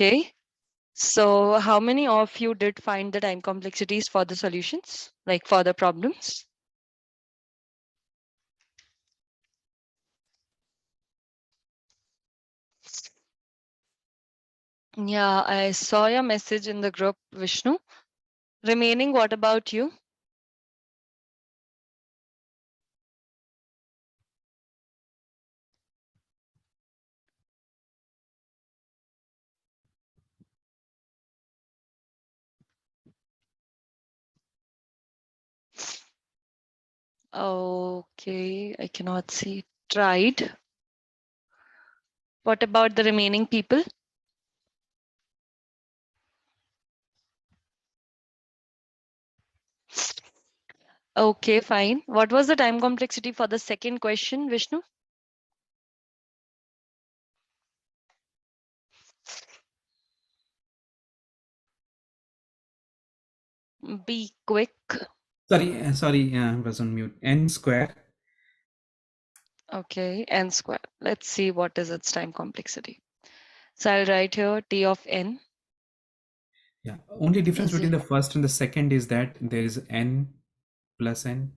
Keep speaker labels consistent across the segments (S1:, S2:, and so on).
S1: Okay. So how many of you did find the time complexities for the solutions, like for the problems? Yeah, I saw your message in the group, Vishnu. Remaining, what about you? Okay, I cannot see. Tried. What about the remaining people? Okay, fine. What was the time complexity for the second question, Vishnu? Be quick.
S2: Sorry, I was on mute. N square.
S1: Okay, n square. Let's see what is its time complexity. So I'll write here T of n
S2: Yeah. Only difference
S1: is
S2: between the first and the second is that there is n plus n.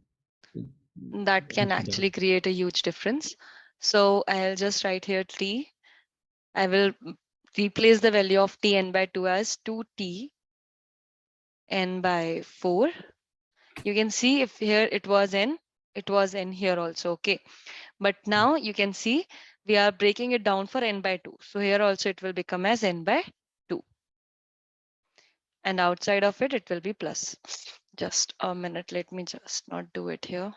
S1: that can actually create a huge difference. So I'll just write here T. I will replace the value of Tn by 2 as 2T n by 4. You can see if here it was n here also, okay. But now you can see we are breaking it down for n by 2. So here also it will become as n by 2. And outside of it, it will be plus. Just a minute, let me just not do it here.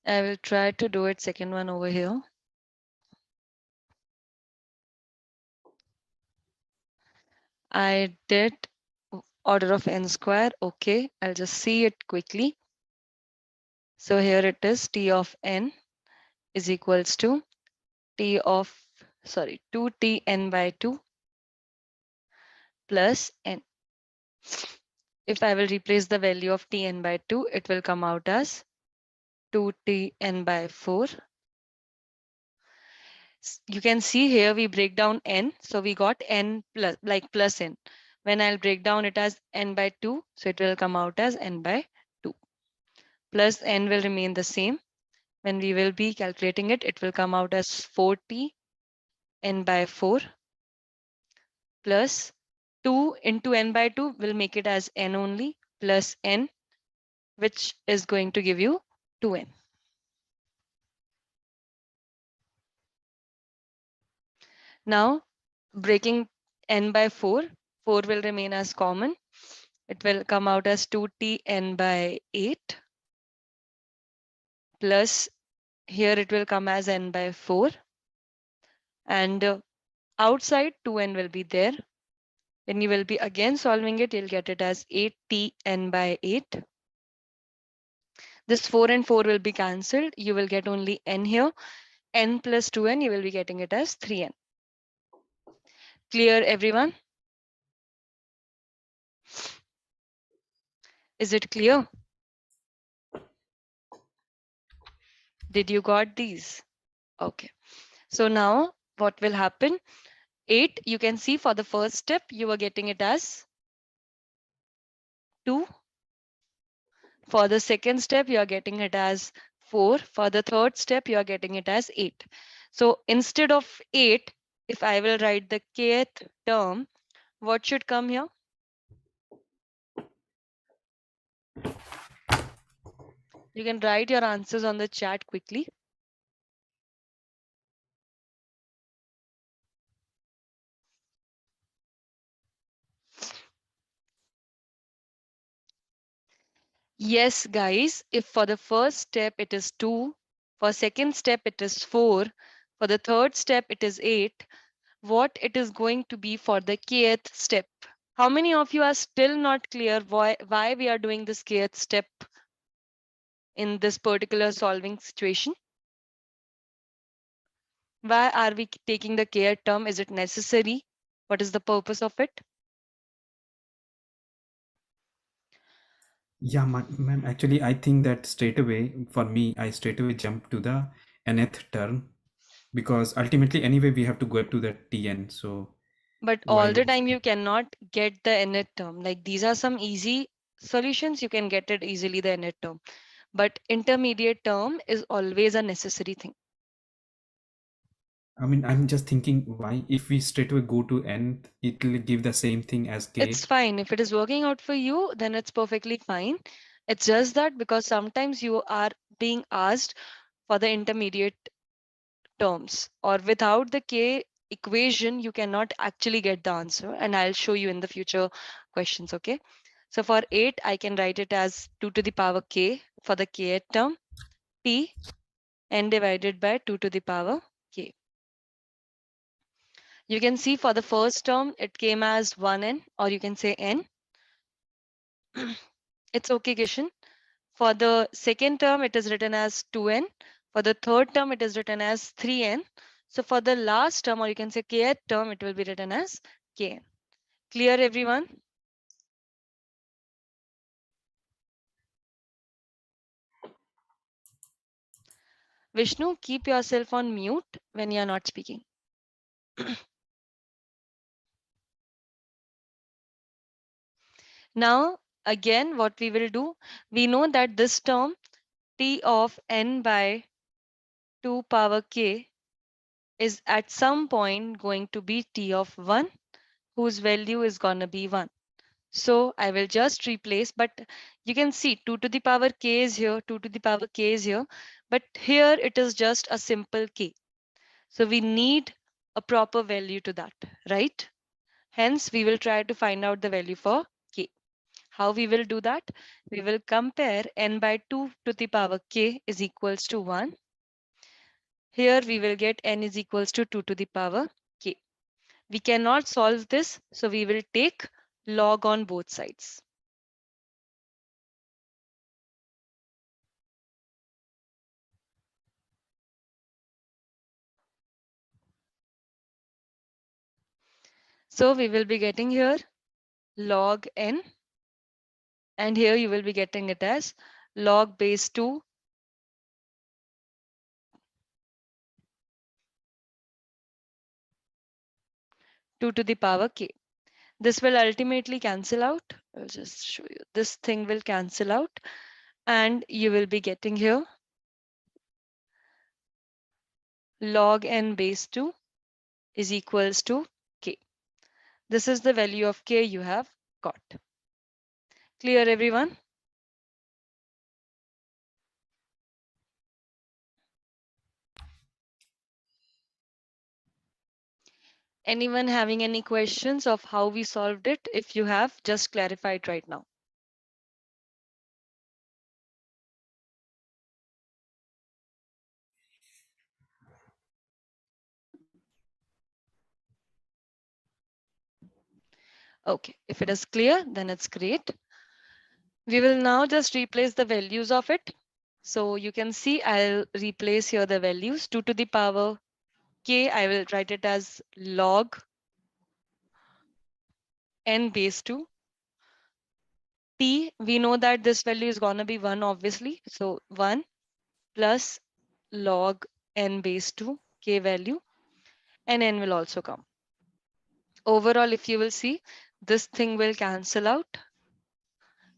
S1: I will try to do it second one over here. I did order of n square. Okay, I'll just see it quickly. So here it is, T of n is equals to T of, 2T n by 2 plus n. If I will replace the value of T n by 2, it will come out as 2T n by 4. You can see here we break down n. So we got n plus, like plus n. When I'll break down it as n by 2, so it will come out as n by 2. Plus n will remain the same. When we will be calculating it, it will come out as 4T n by 4 plus 2 into n by 2 will make it as n only plus n, which is going to give you 2n. Now breaking n by 4, 4 will remain as common. It will come out as 2T n by 8 plus here it will come as n by 4 and outside 2n will be there. When you will be again solving it, you'll get it as 8T n by 8. This 4 and 4 will be cancelled. You will get only n here. N plus 2n, you will be getting it as 3n. Clear, everyone? Is it clear? Did you got these? Okay. So now what will happen? 8, you can see for the first step, you are getting it as 2. For the second step, you are getting it as 4. For the third step, you are getting it as 8. So instead of 8, if I will write the kth term, what should come here? You can write your answers on the chat quickly. Yes, guys, if for the first step it is 2, for second step it is 4, for the third step it is 8, what it is going to be for the kth step? How many of you are still not clear why we are doing this kth step in this particular solving situation? Why are we taking the care term? Is it necessary? What is the purpose of it?
S2: Yeah, ma'am. Actually, I think that straight away, for me, I straight away jump to the nth term, because ultimately, anyway, we have to go to the Tn. So
S1: But
S2: why
S1: all the
S2: waste?
S1: time you cannot get the nth term. Like these are some easy solutions. You can get it easily, the nth term. But intermediate term is always a necessary thing.
S2: I mean, I'm just thinking why, if we straight away go to nth, it will give the same thing as
S1: It's
S2: k.
S1: fine. If it is working out for you, then it's perfectly fine. It's just that because sometimes you are being asked for the intermediate terms, or without the k equation, you cannot actually get the answer. And I'll show you in the future questions. Okay. So for 8, I can write it as 2 to the power k for the kth term, t n divided by 2 to the power k. You can see for the first term, it came as 1n, or you can say n. It's okay, Kishan. For the second term, it is written as 2n. For the third term, it is written as 3n. So for the last term, or you can say kth term, it will be written as kn. Clear, everyone? Vishnu, keep yourself on mute when you are not speaking. Now, again, what we will do, we know that this term t of n by 2 power k is at some point going to be t of 1, whose value is going to be 1. So I will just replace, but you can see 2 to the power k is here, 2 to the power k is here, but here it is just a simple k. So we need a proper value to that, right? Hence, we will try to find out the value for k. How we will do that? We will compare n by 2 to the power k is equals to 1. Here we will get n is equals to 2 to the power k. We cannot solve this, so we will take log on both sides. So we will be getting here log n, and here you will be getting it as log base 2 2 to the power k. This will ultimately cancel out. I'll just show you. This thing will cancel out, and you will be getting here log n base 2 is equals to k. This is the value of k you have got. Clear, everyone? Anyone having any questions of how we solved it? If you have, just clarify it right now. Okay, if it is clear, then it's great. We will now just replace the values of it. So you can see I'll replace here the values 2 to the power k. I will write it as log n base 2. T, we know that this value is going to be 1, obviously. So 1 plus log n base 2 k value, and n will also come. Overall, if you will see, this thing will cancel out.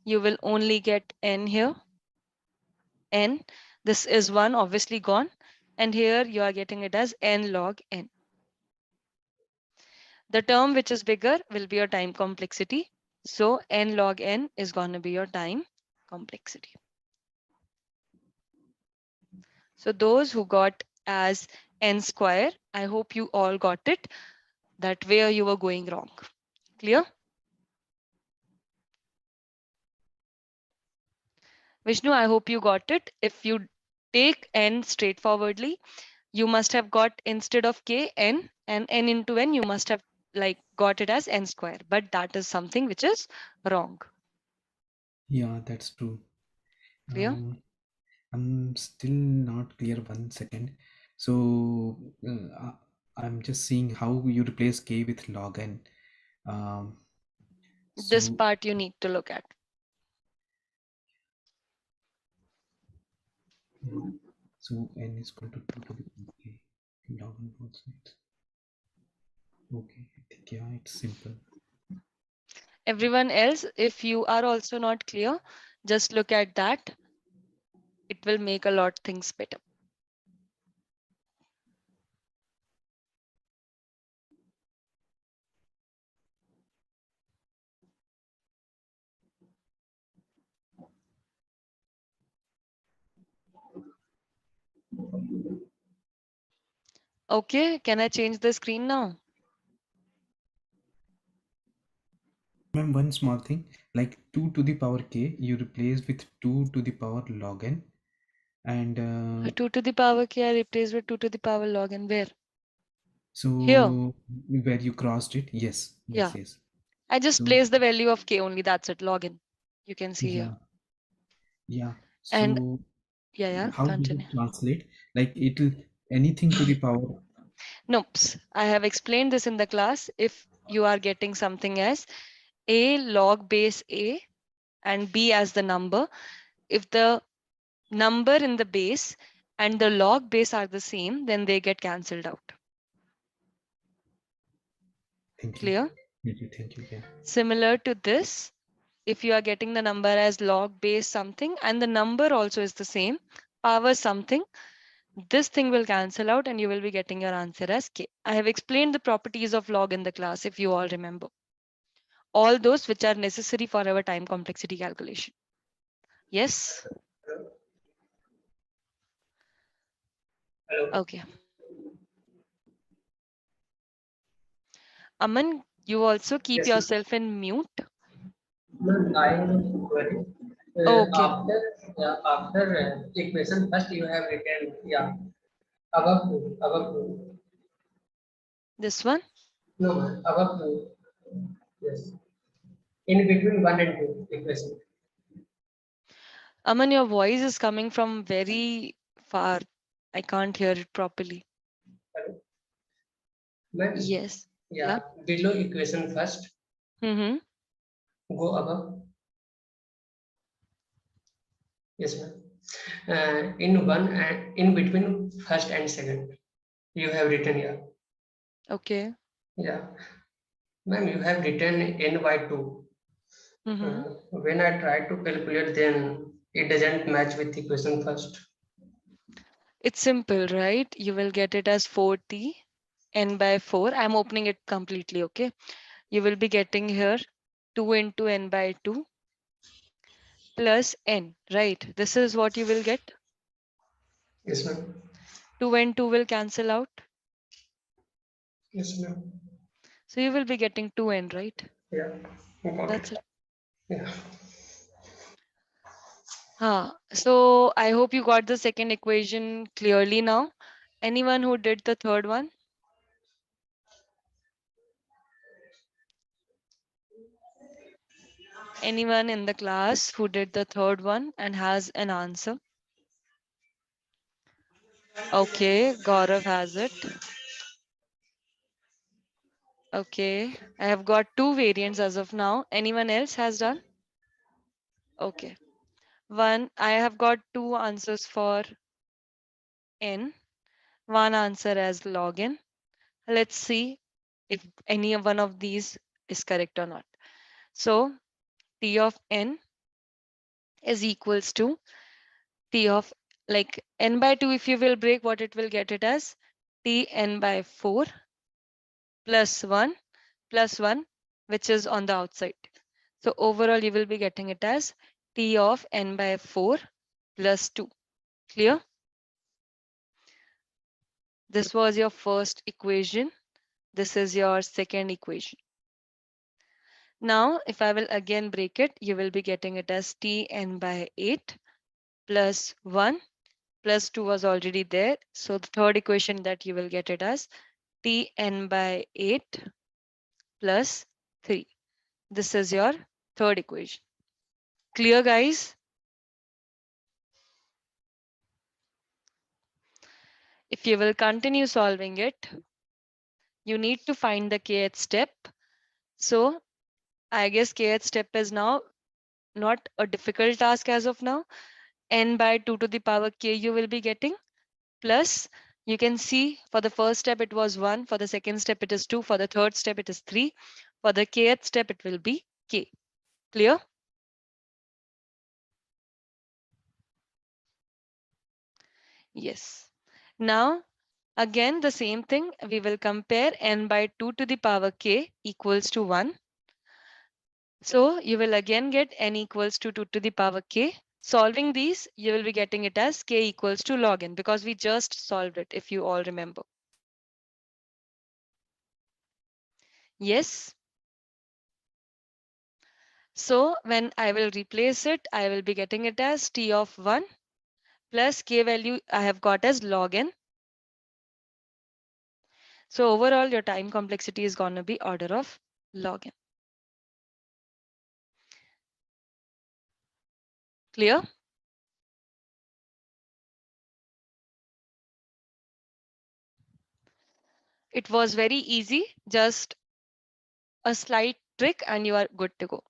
S1: You will only get n here, n. This is 1, obviously gone. And here you are getting it as n log n. The term which is bigger will be your time complexity. So n log n is going to be your time complexity. So those who got as n square, I hope you all got it, that where you were going wrong. Clear? Vishnu, I hope you got it. If you take n straightforwardly, you must have got, instead of k, n, and n into n, you must have like got it as n square, but that is something which is wrong.
S2: Yeah, that's true.
S1: Clear?
S2: I'm still not clear. 1 second. So I'm just seeing how you replace k with log n.
S1: This
S2: So
S1: part you need to look at.
S2: so n is equal to 2 to the power k log n both sides. Okay, I think yeah, it's simple.
S1: Everyone else, if you are also not clear, just look at that. It will make a lot things better. Okay, can I change the screen now?
S2: Ma'am, one small thing, like 2 to the power k, you replace with 2 to the power log n, and
S1: 2 to the power k I replaced with 2 to the power log n. Where? Here.
S2: so where you crossed it, yes,
S1: Yeah.
S2: yes.
S1: I just
S2: So
S1: placed the value of k only. That's it. Log in. You can see here.
S2: yeah.
S1: And
S2: So
S1: yeah,
S2: how does
S1: continue.
S2: it translate? Like it'll anything to the power.
S1: Nope. I have explained this in the class. If you are getting something as a log base a and b as the number, if the number in the base and the log base are the same, then they get cancelled out.
S2: Thank you.
S1: Clear?
S2: Thank you. Yeah.
S1: Similar to this, if you are getting the number as log base something and the number also is the same, power something, this thing will cancel out and you will be getting your answer as k. I have explained the properties of log in the class if you all remember. All those which are necessary for our time complexity calculation. Yes?
S3: Hello.
S1: Okay. Aman, you also keep
S3: Yes, ma'am.
S1: yourself in mute.
S3: Ma'am, I am query.
S1: Okay.
S3: After equation first you have written above two.
S1: This one?
S3: No, ma'am, above two. Yes. In between one and two equation.
S1: Aman, your voice is coming from very far. I can't hear it properly.
S3: Hello. Ma'am,
S1: Yes. Yeah.
S3: yeah, below equation first,
S1: Mm-hmm.
S3: go above. Yes, ma'am. In between first and second, you have written
S1: Okay.
S3: yeah. Ma'am, you have written n by 2.
S1: Mm-hmm.
S3: When I try to calculate, then it doesn't match with equation first.
S1: It's simple, right? You will get it as 4t n by 4. I'm opening it completely, okay? You will be getting here 2 into n by 2 plus n, right? This is what you will get.
S3: Yes, ma'am.
S1: 2 and 2 will cancel out.
S3: Yes, ma'am.
S1: So you will be getting 2n, right?
S3: Yeah, got
S1: That's
S3: it.
S1: it.
S3: Yeah.
S1: So I hope you got the second equation clearly now. Anyone who did the third one? Anyone in the class who did the third one and has an answer? Okay, Gaurav has it. Okay, I have got two variants as of now. Anyone else has done? Okay. One, I have got two answers for n, one answer as log n. Let's see if any one of these is correct or not. So t of n is equals to t of like n by 2. If you will break, what it will get it as t n by 4 plus 1, which is on the outside. So overall, you will be getting it as t of n by 4 plus 2. Clear? This was your first equation. This is your second equation. Now, if I will again break it, you will be getting it as t n by 8 plus 1 plus 2 was already there. So the third equation that you will get it as t n by 8 plus 3. This is your third equation. Clear, guys? If you will continue solving it, you need to find the kth step. So I guess kth step is now not a difficult task as of now. N by 2 to the power k you will be getting, plus you can see for the first step it was 1, for the second step it is 2, for the third step it is 3, for the kth step it will be k. Clear? Yes. Now again the same thing, we will compare n by 2 to the power k equals to 1. So you will again get n equals to 2 to the power k. Solving these, you will be getting it as k equals to log n, because we just solved it, if you all remember. Yes. So when I will replace it, I will be getting it as t of 1 plus k value I have got as log n. So overall your time complexity is going to be order of log n. Clear? It was very easy, just a slight trick and you are good to go.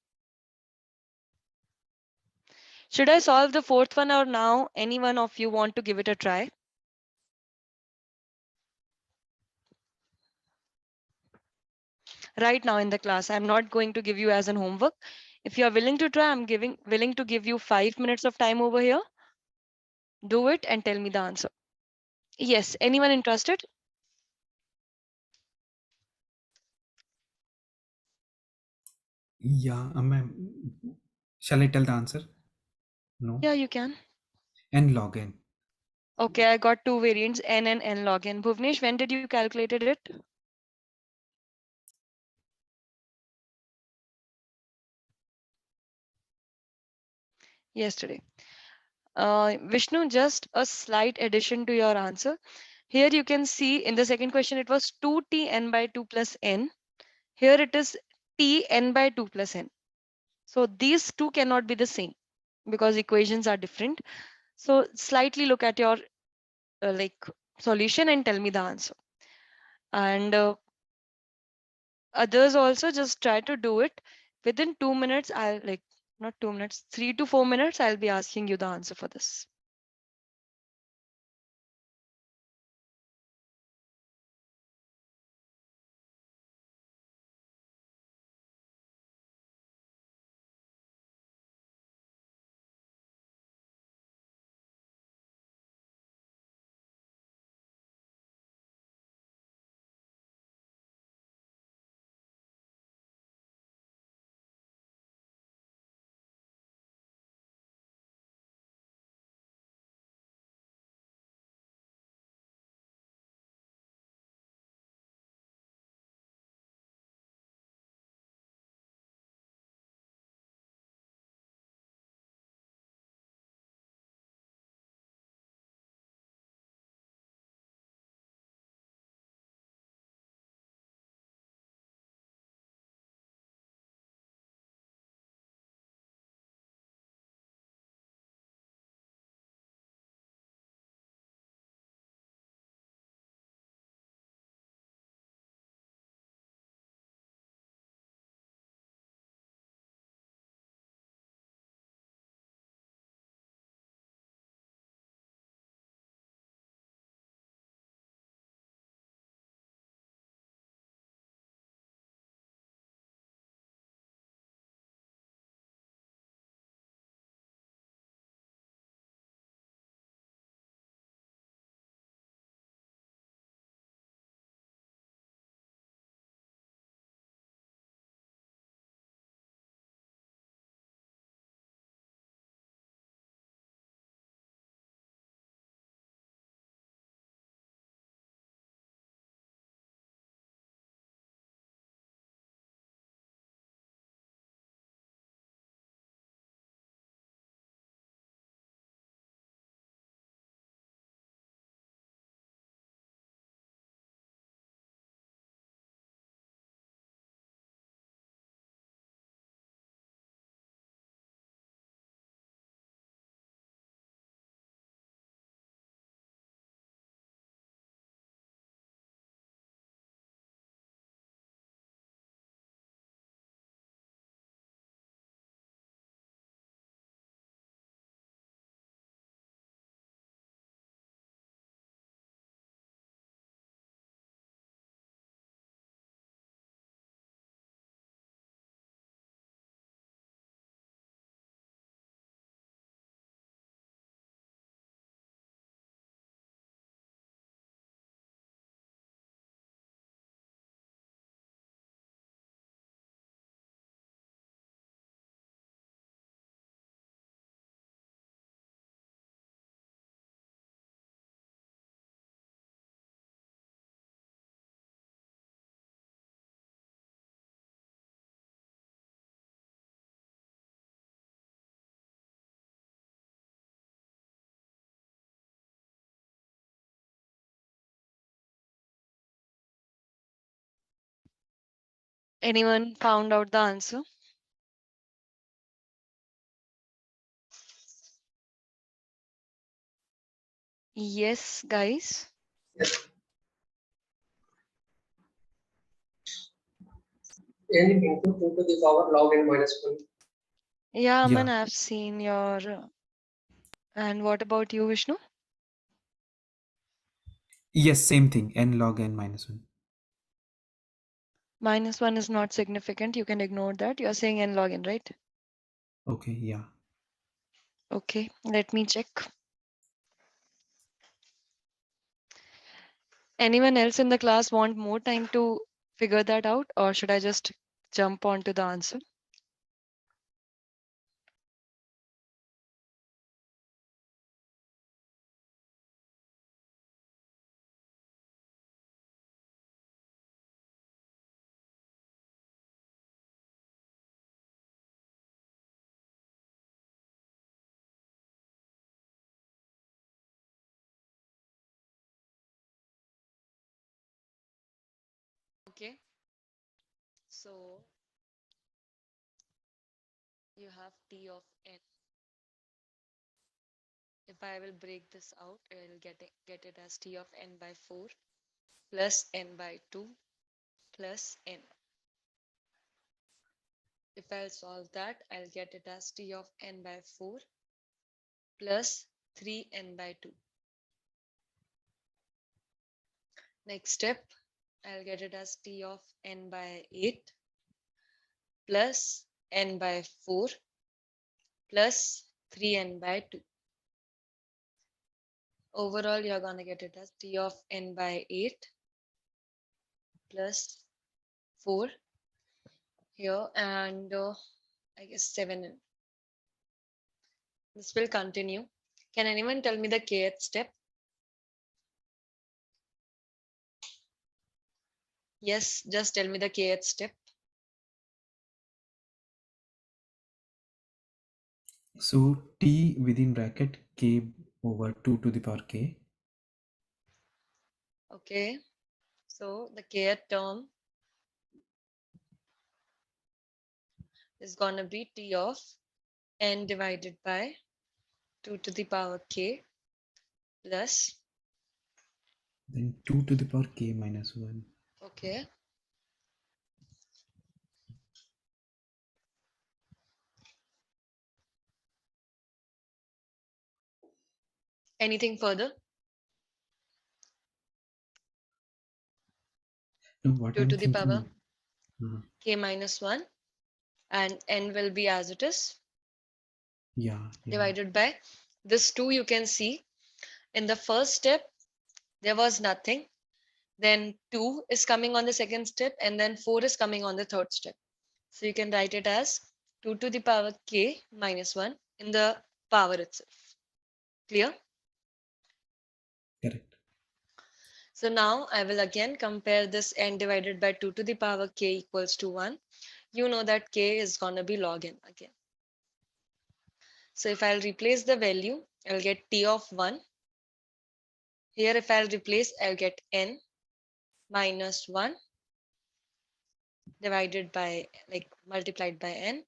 S1: Should I solve the fourth one, or now any one of you want to give it a try? Right now in the class, I'm not going to give you as an homework. If you are willing to try, I'm willing to give you 5 minutes of time over here. Do it and tell me the answer. Yes, anyone interested?
S2: Yeah, shall I tell the answer? No.
S1: Yeah, you can.
S2: N log n.
S1: Okay, I got two variants, n and n log n. Bhuvnesh, when did you calculated it? Yesterday. Vishnu, just a slight addition to your answer. Here you can see in the second question, it was 2t n by 2 plus n. Here it is t n by 2 plus n. So these two cannot be the same because equations are different. So slightly look at your like solution and tell me the answer. And others also just try to do it within 2 minutes. I'll like not 2 minutes, 3 to 4 minutes. I'll be asking you the answer for this. Anyone found out the answer? Yes, guys.
S3: Yes. Anything to 2 to the power log n minus 1.
S1: Yeah, Aman,
S2: Yeah.
S1: I've seen your. And what about you, Vishnu?
S2: Yes, same thing. N log n minus 1.
S1: -1 is not significant. You can ignore that. You're saying n log n, right?
S2: Okay, yeah.
S1: Okay, let me check. Anyone else in the class want more time to figure that out, or should I just jump on to the answer? Okay, so you have t of n. If I will break this out, I will get it as t of n by 4 plus n by 2 plus n. If I'll solve that, I'll get it as t of n by 4 plus 3n by 2. Next step, I'll get it as t of n by 8 plus n by 4 plus 3n by 2. Overall, you're going to get it as t of n by 8 plus 4 here and I guess 7n. This will continue. Can anyone tell me the kth step? Yes, just tell me the kth step.
S2: So t within bracket k over 2 to the power k.
S1: Okay, so the kth term is going to be t of n divided by 2 to the power k plus,
S2: Then 2 to the power k minus 1.
S1: okay, anything further?
S2: No, what
S1: 2
S2: I'm
S1: to the power
S2: thinking. uh,
S1: k minus 1 and n will be as it is
S2: yeah, yeah.
S1: divided by this 2. You can see in the first step there was nothing, then 2 is coming on the second step, and then 4 is coming on the third step. So you can write it as 2 to the power k minus 1 in the power itself. Clear?
S2: Correct.
S1: So now I will again compare this n divided by 2 to the power k equals to 1. You know that k is going to be log n again. So if I'll replace the value, I'll get t of 1. Here if I'll replace, I'll get n minus 1 divided by, like, multiplied by n.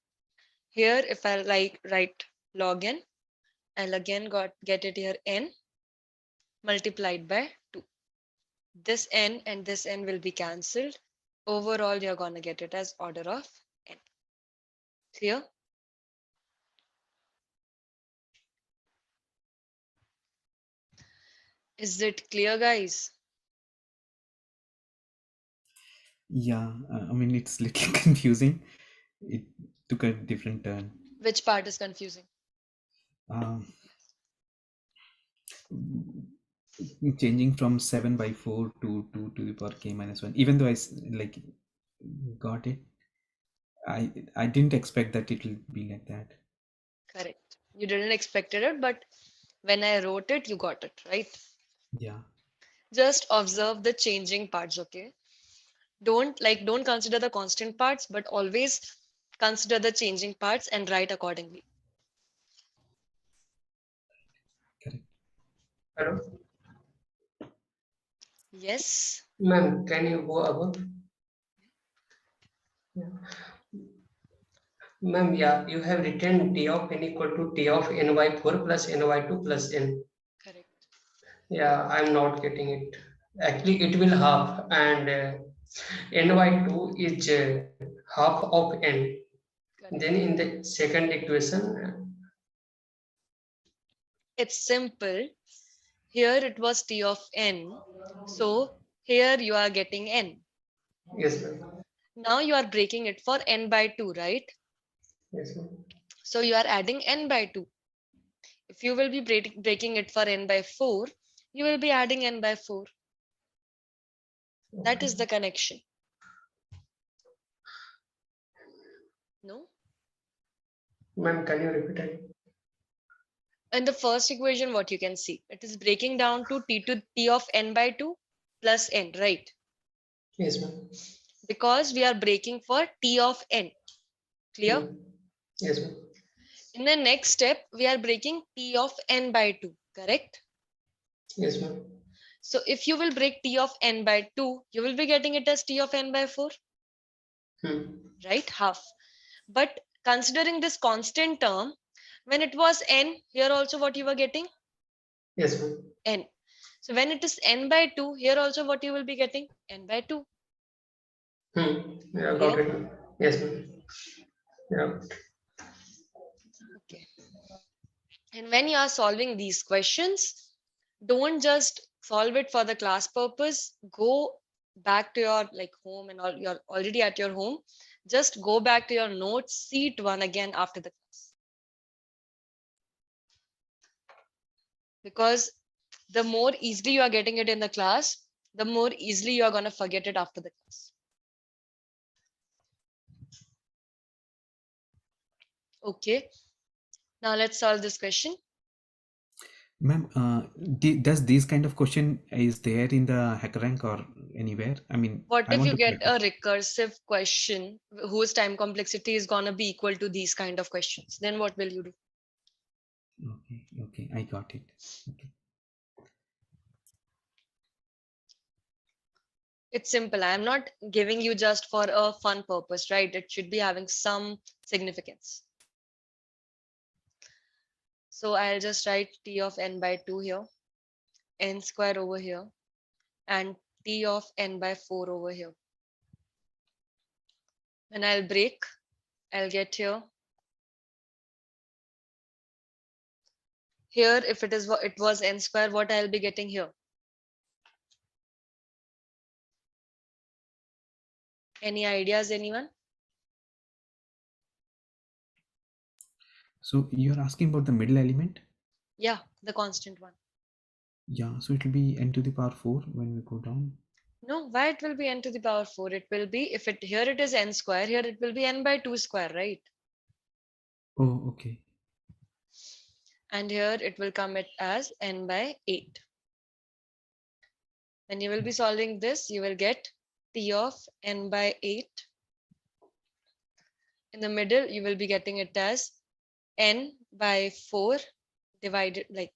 S1: Here if I write log n, I'll again get it here n multiplied by 2. This n and this n will be cancelled. Overall, you're going to get it as order of n. Clear? Is it clear, guys?
S2: Yeah, I mean, it's little confusing. It took a different turn.
S1: Which part is confusing?
S2: Um, changing from 7 by 4 to 2 to the power k minus 1. Even though like got it, I didn't expect that it will be like that.
S1: Correct. You didn't expect it, but when I wrote it, you got it, right?
S2: Yeah,
S1: Just observe the changing parts, okay? Don't consider the constant parts, but always consider the changing parts and write accordingly.
S2: correct.
S3: Hello?
S1: Yes.
S3: Ma'am, can you go above? Ma'am, yeah, you have written T of n equal to T of n by 4 plus n by 2 plus n.
S1: Correct.
S3: Yeah, I'm not getting it. Actually, it will half, and n by 2 is half of n. Then
S1: Correct.
S3: in the second equation,
S1: It's simple. Here it was T of n. So here you are getting n.
S3: yes, ma'am.
S1: Now you are breaking it for n by 2, right?
S3: Yes, ma'am.
S1: So you are adding n by 2. If you will be breaking it for n by 4, you will be adding n by 4. That is the connection. No?
S3: Ma'am, can you repeat it?
S1: In the first equation, what you can see, it is breaking down to t of n by 2 plus n, right?
S3: Yes, ma'am.
S1: Because we are breaking for t of n. Clear?
S3: Hmm. Yes, ma'am.
S1: In the next step, we are breaking t of n by 2, correct?
S3: Yes, ma'am.
S1: So if you will break t of n by 2, you will be getting it as t of n by 4,
S3: Hmm.
S1: right? Half. But considering this constant term, when it was n, here also what you were getting?
S3: Yes, ma'am.
S1: N. So when it is n by 2, here also what you will be getting? N by 2.
S3: Hmm. Yeah, got
S1: Clear?
S3: it, ma'am. Yes, ma'am. Yeah.
S1: Okay. And when you are solving these questions, don't just solve it for the class purpose. Go back to your like home and all you're already at your home. Just go back to your notes, see it one again after the class. Because the more easily you are getting it in the class, the more easily you are going to forget it after the class. Okay. Now let's solve this question.
S2: Ma'am, does this kind of question is there in the HackerRank or anywhere? I mean,
S1: What
S2: I
S1: if
S2: want
S1: you
S2: to
S1: get
S2: practice.
S1: a recursive question whose time complexity is going to be equal to these kind of questions? Then what will you do?
S2: Okay, okay, I got it. Okay.
S1: It's simple. I'm not giving you just for a fun purpose, right? It should be having some significance. So I'll just write t of n by 2 here, n square over here, and t of n by 4 over here. When I'll break, I'll get here. Here, if it is what it was n square, what I'll be getting here? Any ideas, anyone?
S2: So you're asking about the middle element?
S1: Yeah, the constant one.
S2: Yeah, so it will be n to the power 4 when we go down.
S1: No, why it will be n to the power 4? It will be, if it here it is n square, here it will be n by 2 square, right?
S2: Oh, okay.
S1: And here it will come it as n by 8. When you will be solving this, you will get t of n by 8. In the middle, you will be getting it as n by 4 divided like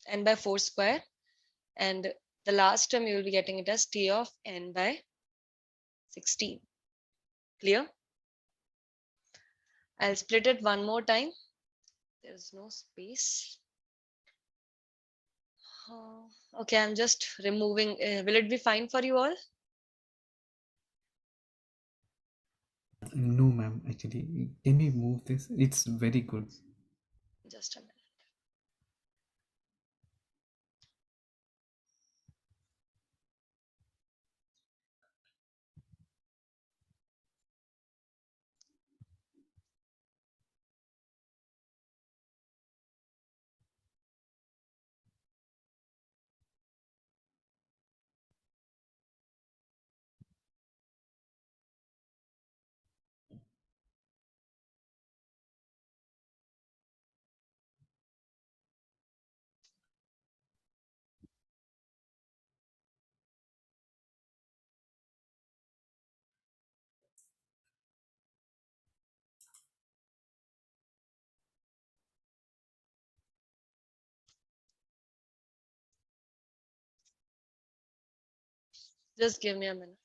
S1: n by 4 square. And the last term, you will be getting it as t of n by 16. Clear? I'll split it one more time. There's no space. Okay, I'm just removing. Will it be fine for you all?
S2: No, ma'am, actually, can we move this? It's very good.
S1: Just a minute. Just give me a minute.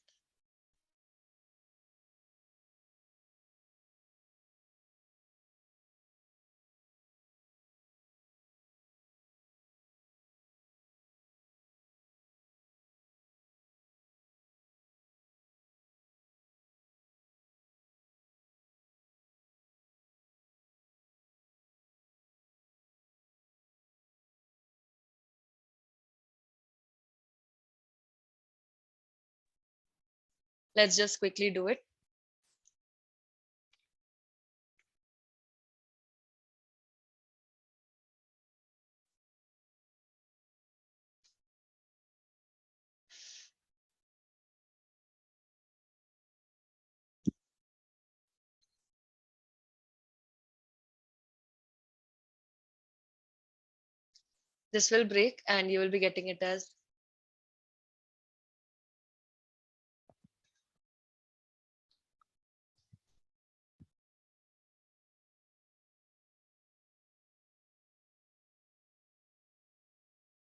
S1: Let's just quickly do it. This will break and you will be getting it as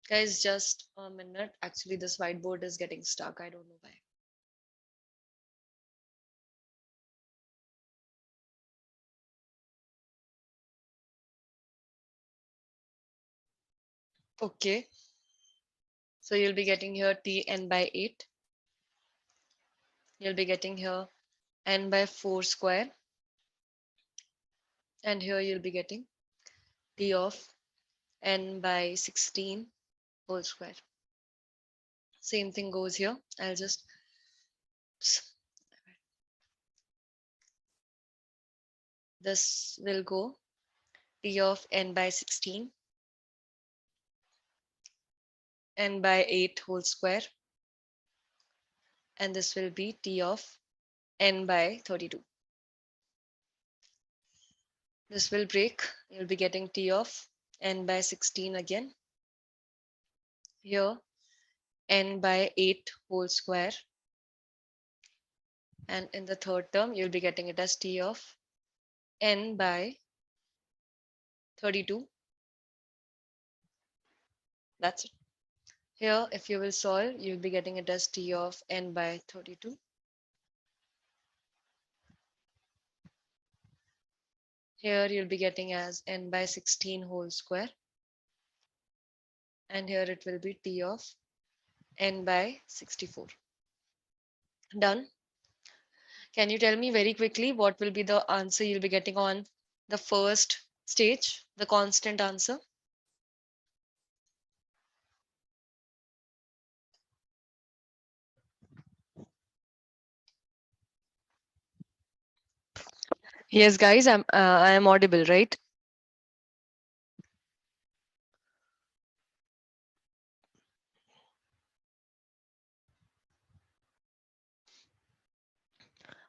S1: guys, just a minute. Actually, this whiteboard is getting stuck. I don't know why. Okay. So you'll be getting here t n by 8. You'll be getting here n by 4 square. And here you'll be getting t of n by 16 whole square. Same thing goes here. I'll just this will go t of n by 16 n by 8 whole square, and this will be t of n by 32. This will break. You'll be getting t of n by 16 again. Here n by 8 whole square, and in the third term you'll be getting it as t of n by 32. That's it. Here, if you will solve, you'll be getting it as t of n by 32. Here you'll be getting as n by 16 whole square. And here it will be t of n by 64. Done. Can you tell me very quickly what will be the answer you'll be getting on the first stage, the constant answer? Yes, guys, I am audible, right?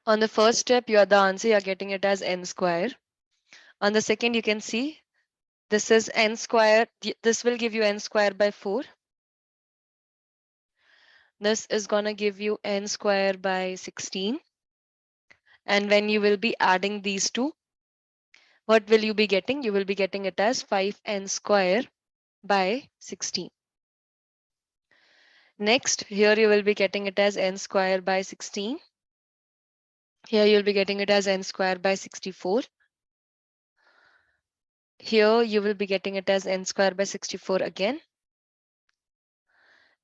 S1: On the first step, you are the answer, you are getting it as n square. On the second, you can see this is n square. This will give you n square by 4. This is going to give you n square by 16. And when you will be adding these two, what will you be getting? You will be getting it as 5n square by 16. Next, here you will be getting it as n square by 16. Here you'll be getting it as n square by 64. Here you will be getting it as n square by 64 again.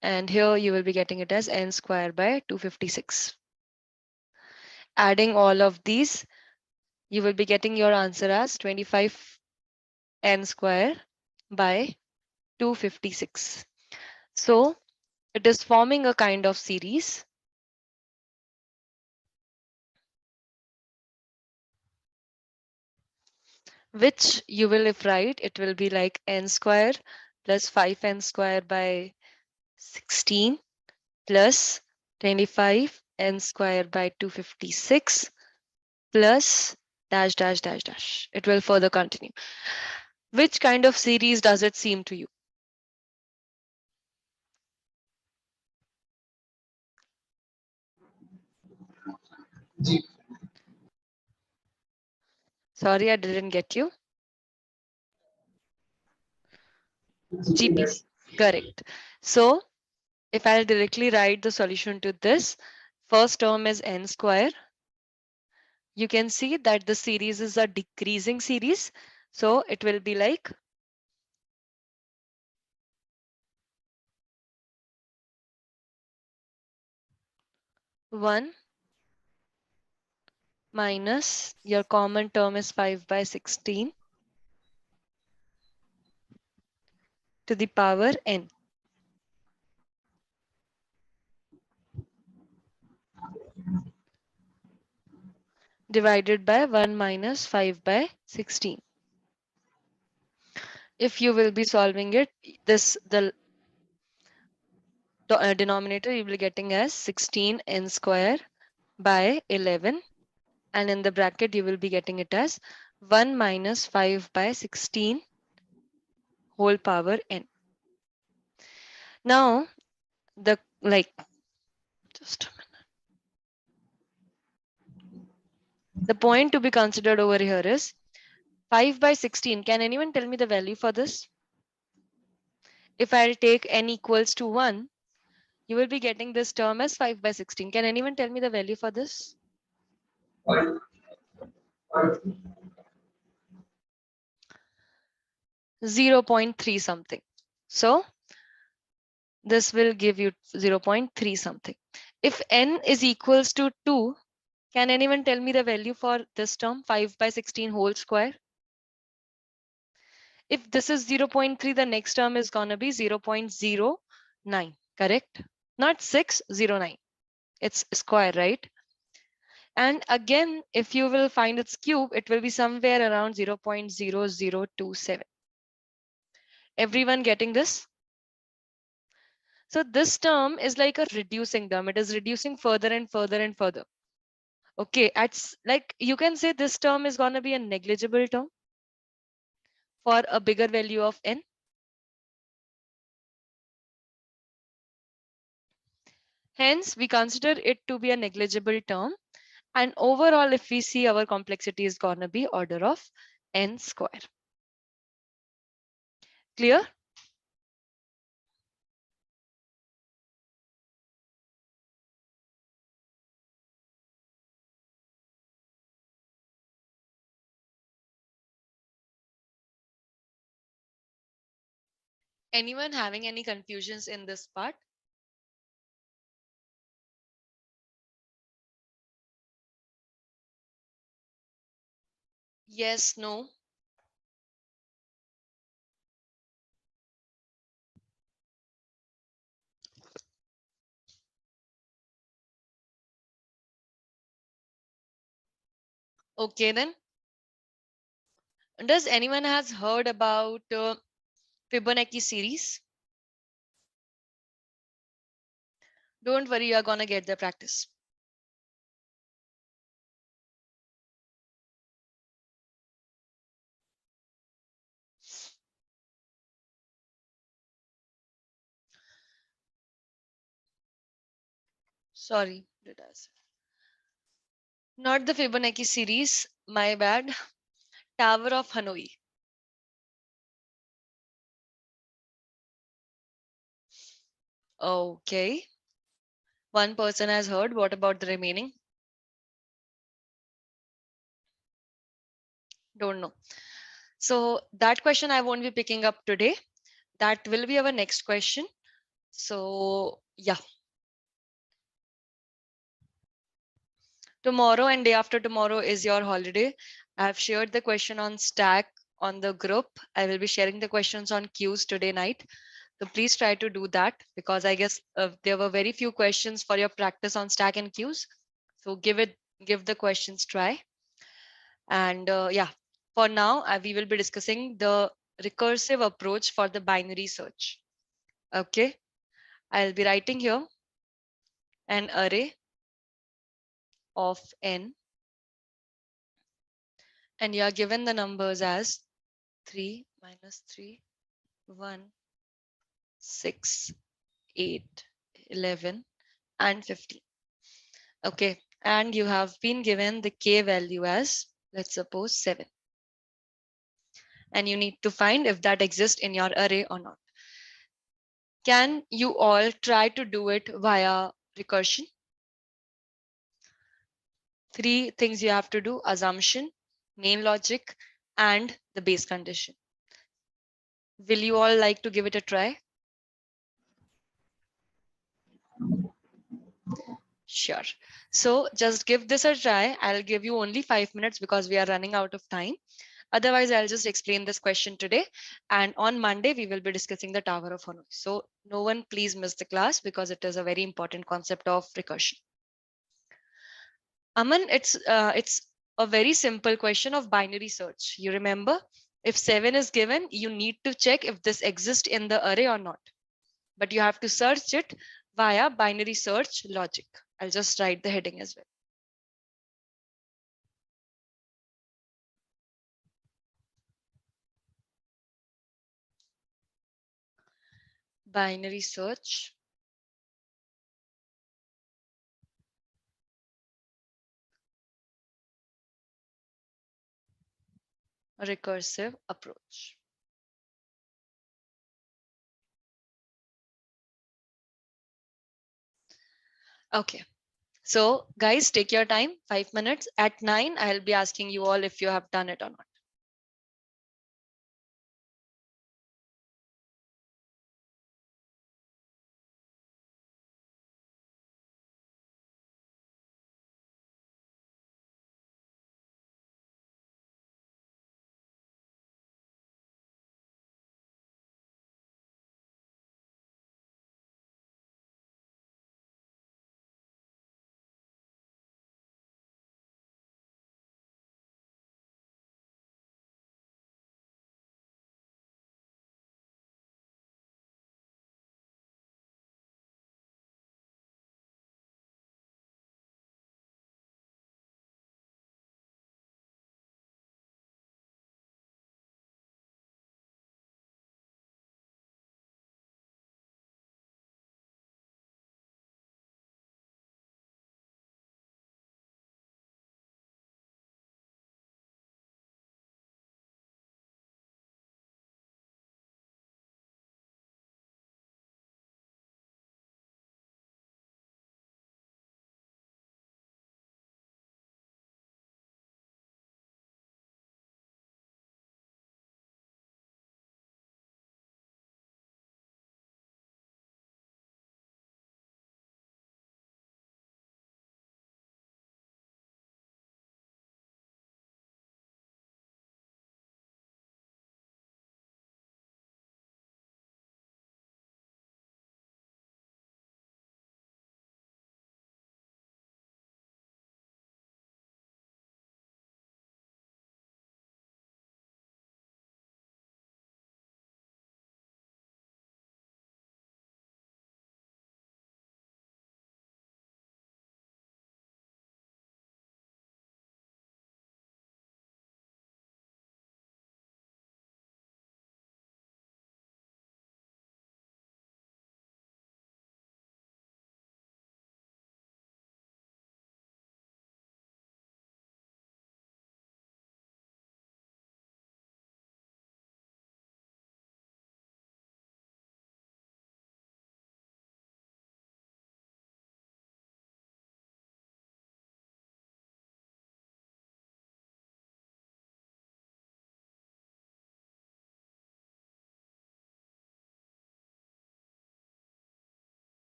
S1: And here you will be getting it as n square by 256. Adding all of these, you will be getting your answer as 25n square by 256. So it is forming a kind of series which you will, if right, it will be like n square plus 5n square by 16 plus 25n square by 256 plus dash dash dash dash. It will further continue. Which kind of series does it seem to you?
S3: G.
S1: Sorry, I didn't get you. GPS. Correct. So if I'll directly write the solution to this, first term is n square. You can see that the series is a decreasing series. So it will be like 1 minus your common term is 5 by 16 to the power n. divided by 1 minus 5 by 16. If you will be solving it, the denominator you will be getting as 16n square by 11, and in the bracket you will be getting it as 1 minus 5 by 16 whole power n. Now just a minute. The point to be considered over here is 5 by 16. Can anyone tell me the value for this? If I'll take n equals to 1, you will be getting this term as 5 by 16. Can anyone tell me the value for this? 0.3 something. So this will give you 0.3 something. If n is equals to 2, can anyone tell me the value for this term, 5 by 16 whole square? If this is 0.3, the next term is gonna be 0.09, correct? Not 609. It's square, right? And again, if you will find its cube, it will be somewhere around 0.0027. Everyone getting this? So this term is like a reducing term. It is reducing further and further and further. Okay, like you can say this term is going to be a negligible term for a bigger value of n. Hence, we consider it to be a negligible term. And overall, if we see, our complexity is going to be order of n square. Clear? Anyone having any confusions in this part? Yes, no. Okay, then. Does anyone has heard about Fibonacci series? Don't worry, you're gonna get the practice. Sorry, did I say? Not the Fibonacci series, my bad. Tower of Hanoi. Okay. One person has heard. What about the remaining? Don't know. So that question I won't be picking up today. That will be our next question. So yeah. Tomorrow and day after tomorrow is your holiday. I have shared the question on Stack on the group. I will be sharing the questions on Queues today night. So please try to do that, because I guess there were very few questions for your practice on Stack and Queues. So give the questions try. And yeah, for now, we will be discussing the recursive approach for the binary search. Okay, I'll be writing here an array of n, and you are given the numbers as 3 minus 3, 1, 6, 8, 11, and 15. Okay, and you have been given the k value as, let's suppose, 7. And you need to find if that exists in your array or not. Can you all try to do it via recursion? 3 things you have to do: assumption, main logic, and the base condition. Will you all like to give it a try? Sure. So just give this a try. I'll give you only 5 minutes because we are running out of time. Otherwise, I'll just explain this question today. And on Monday, we will be discussing the Tower of Hanoi. So no one please miss the class, because it is a very important concept of recursion. Aman, it's a very simple question of binary search. You remember, if 7 is given, you need to check if this exists in the array or not. But you have to search it via binary search logic. I'll just write the heading as well. Binary search. Recursive approach. Okay. So guys, take your time, 5 minutes. At 9, I'll be asking you all if you have done it or not.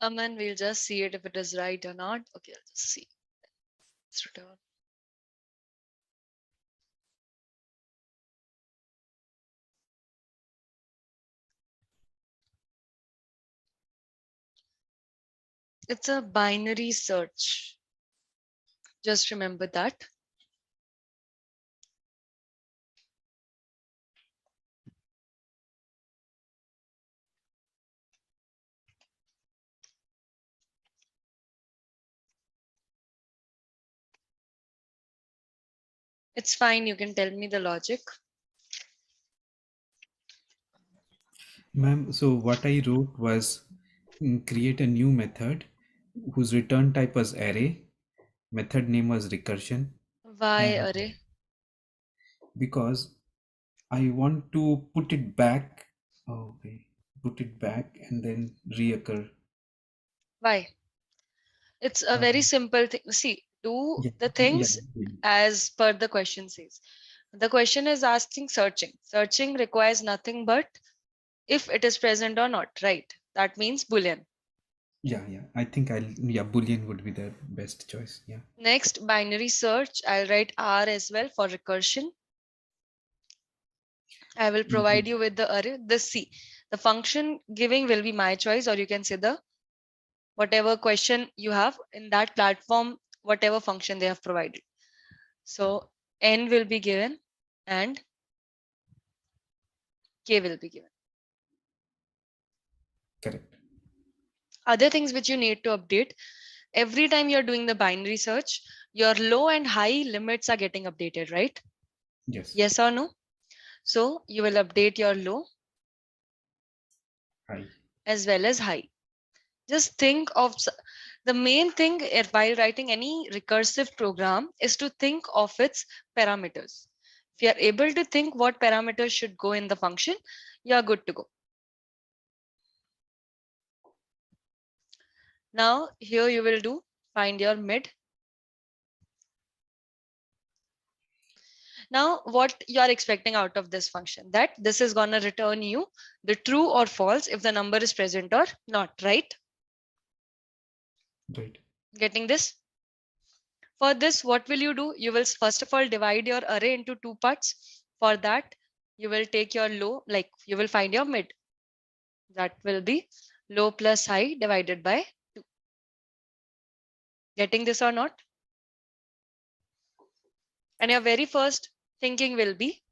S1: Aman, we'll just see it if it is right or not. Okay, I'll just see. Let's return. It's a binary search. Just remember that. It's fine. You can tell me the logic.
S2: Ma'am, so what I wrote was create a new method whose return type was array, method name was recursion,
S1: Why
S2: and
S1: array?
S2: because I want to put it back, put it back and then reoccur.
S1: Why? It's a
S2: Uh,
S1: very simple thing. See, do
S2: yeah,
S1: the
S2: yeah,
S1: things as per the question says. The question is asking searching. Searching requires nothing but if it is present or not, right? That means Boolean.
S2: yeah. I think Boolean would be the best choice. Yeah,
S1: Next, binary search. I'll write R as well for recursion. I will provide you with the array. The C. The function giving will be my choice, or you can say the whatever question you have in that platform, whatever function they have provided. So N will be given and K will be given.
S2: correct.
S1: Other things which you need to update every time you're doing the binary search, your low and high limits are getting updated, right?
S2: Yes.
S1: Yes or no? So you will update your low
S2: Hi.
S1: as well as high. Just think of the main thing while writing any recursive program is to think of its parameters. If you are able to think what parameters should go in the function, you are good to go. Now here you will do find your mid. Now what you are expecting out of this function, that this is going to return you the true or false if the number is present or not, right?
S2: Right.
S1: Getting this? For this, what will you do? You will first of all divide your array into two parts. For that, you will take your low, like you will find your mid. That will be low plus high divided by 2. Getting this or not? And your very first thinking will be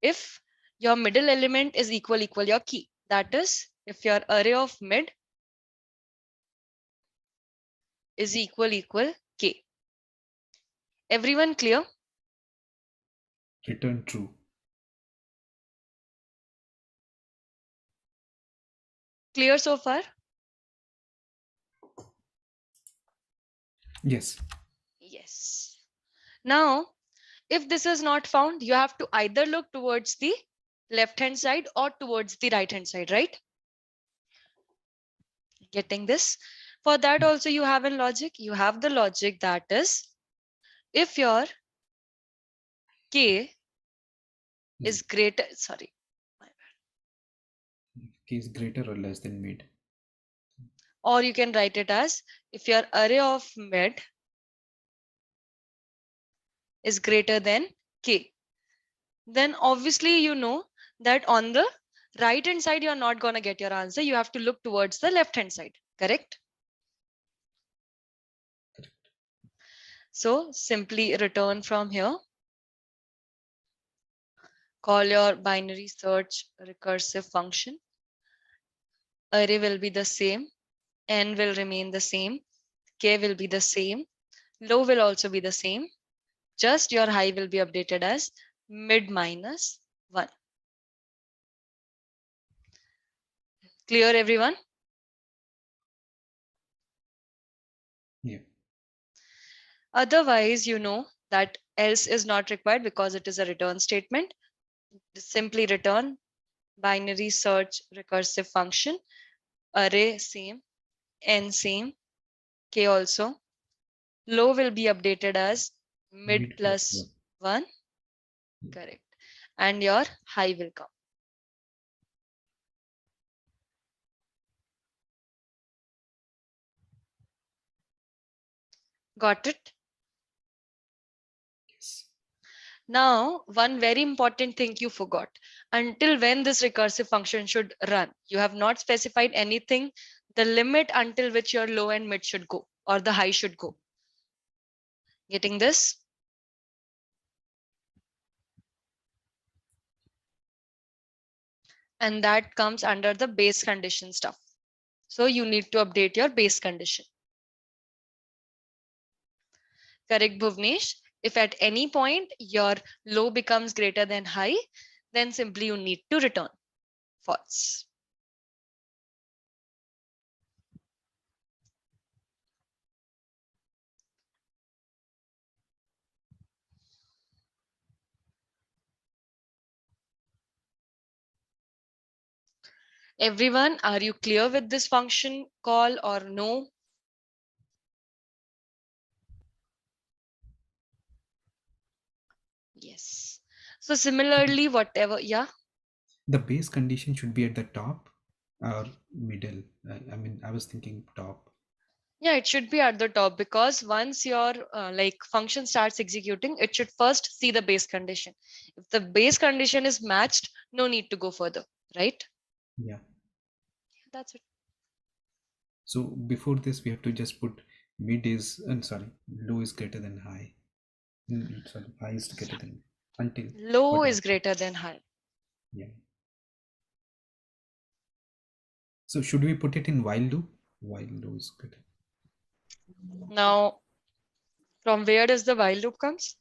S1: if your middle element is equal your key. That is, if your array of mid is equal k. Everyone clear?
S2: Return true.
S1: Clear so far?
S2: Yes.
S1: Yes. Now, if this is not found, you have to either look towards the left hand side or towards the right hand side, right? Getting this? For that also you have a logic. You have the logic that is, if your k is greater, sorry,
S2: K is greater or less than mid.
S1: or you can write it as if your array of mid is greater than k, then obviously you know that on the right hand side you're not going to get your answer. You have to look towards the left hand side, correct? So simply return from here, call your binary search recursive function. Array will be the same, n will remain the same, k will be the same, low will also be the same. Just your high will be updated as mid minus 1. Clear, everyone?
S2: Yeah.
S1: Otherwise, you know that else is not required because it is a return statement. Simply return binary search recursive function, array same, n same, k also. Low will be updated as mid
S2: Mid plus
S1: plus
S2: 1.
S1: 1, correct. And your high will come. Got it?
S2: Yes.
S1: Now, one very important thing you forgot. Until when this recursive function should run? You have not specified anything, the limit until which your low and mid should go, or the high should go. Getting this? And that comes under the base condition stuff. So you need to update your base condition. Correct, Bhuvnesh? If at any point your low becomes greater than high, then simply you need to return false. Everyone, are you clear with this function call or no? Yes. So similarly, whatever, yeah.
S2: The base condition should be at the top or middle. I mean, I was thinking top.
S1: Yeah, it should be at the top because once your like function starts executing, it should first see the base condition. If the base condition is matched, no need to go further, right?
S2: Yeah.
S1: That's it.
S2: So before this, we have to just put mid is, sorry, low is greater than high. Sorry, high is greater than until
S1: Low
S2: whatever.
S1: is greater than high.
S2: Yeah. So should we put it in while loop? While low is greater.
S1: Now, from where does the while loop comes?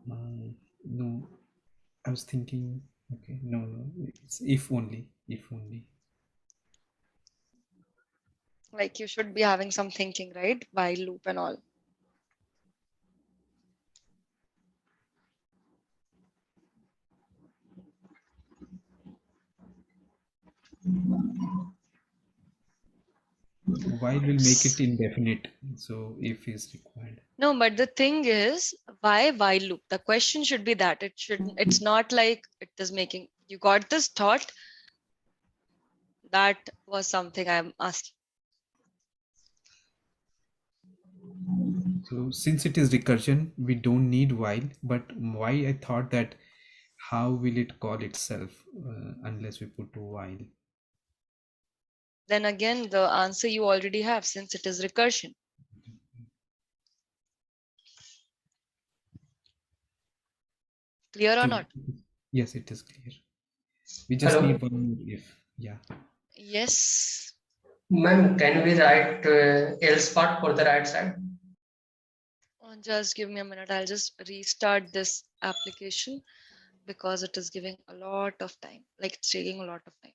S2: No, I was thinking. Okay, no, it's if only, if only.
S1: Like you should be having some thinking, right? While loop and all.
S2: While will make it indefinite. So if is required.
S1: No, but the thing is, why while loop? The question should be that it should. It's not like it is making. You got this thought. That was something I'm asking.
S2: So since it is recursion, we don't need while. But why I thought that how will it call itself unless we put while?
S1: Then again, the answer you already have since it is recursion. Clear or
S2: So
S1: not?
S2: yes, it is clear. We just
S3: Hello,
S2: need one more if. Yeah.
S1: Yes.
S3: ma'am, can we write else part for the right side?
S1: Just give me a minute. I'll just restart this application because it is giving a lot of time. Like it's taking a lot of time.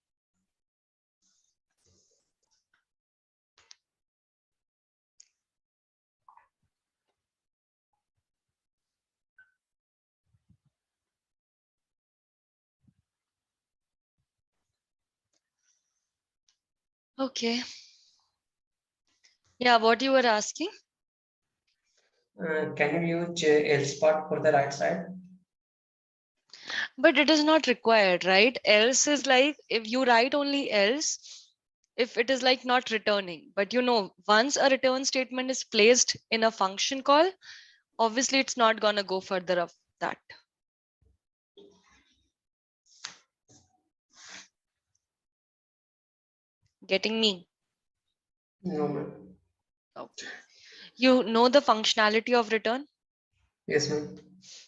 S1: Okay. Yeah, what you were asking?
S3: Can you use else part for the right side?
S1: But it is not required, right? Else is like if you write only else, if it is like not returning. But you know, once a return statement is placed in a function call, obviously it's not gonna go further of that. Getting me?
S3: No, ma'am.
S1: Okay. You know the functionality of return?
S3: Yes, ma'am.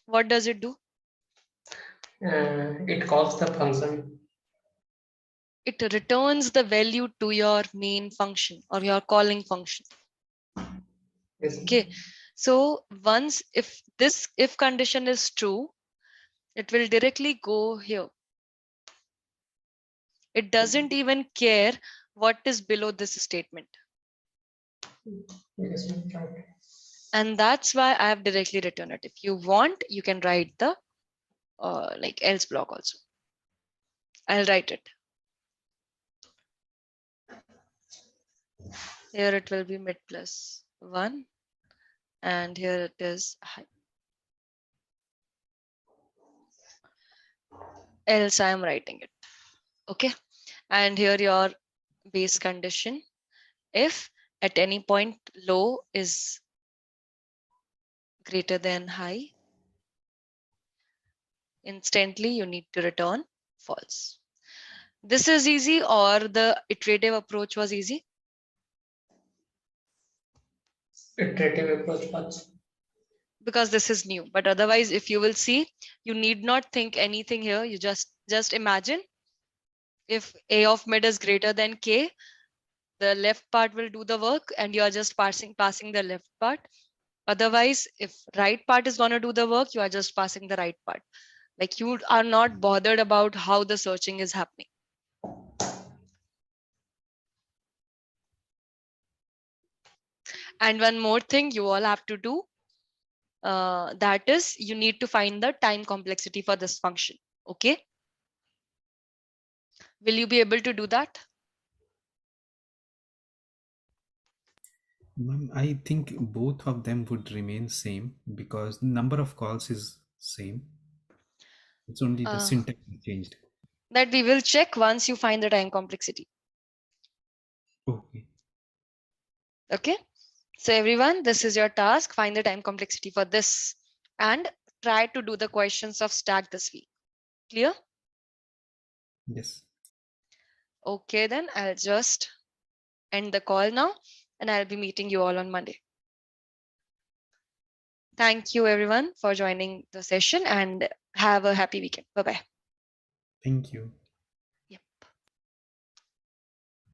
S1: What does it do?
S3: It calls the function.
S1: It returns the value to your main function or your calling function.
S3: Yes.
S1: Okay. So once if this if condition is true, it will directly go here. It doesn't even care what is below this statement.
S3: Yes, ma'am. Right.
S1: And that's why I have directly written it. If you want, you can write the like else block also. I'll write it. Here it will be mid plus 1 and here it is high. Else I am writing it. Okay. And here your base condition. If at any point low is greater than high, instantly you need to return false. This is easy, or the iterative approach was easy?
S3: Iterative approach was.
S1: Because this is new. But otherwise, if you will see, you need not think anything here. You just imagine if A of mid is greater than K, the left part will do the work and you are just passing the left part. Otherwise, if right part is going to do the work, you are just passing the right part. Like you are not bothered about how the searching is happening. And one more thing you all have to do, that is you need to find the time complexity for this function. Okay. Will you be able to do that?
S2: Ma'am, I think both of them would remain same because number of calls is same. It's only the syntax is changed.
S1: That we will check once you find the time complexity.
S2: Okay.
S1: Okay. So everyone, this is your task. Find the time complexity for this and try to do the questions of stack this week. Clear?
S2: Yes.
S1: Okay, then I'll just end the call now and I'll be meeting you all on Monday. Thank you everyone for joining the session and have a happy weekend. Bye-bye.
S2: Thank you.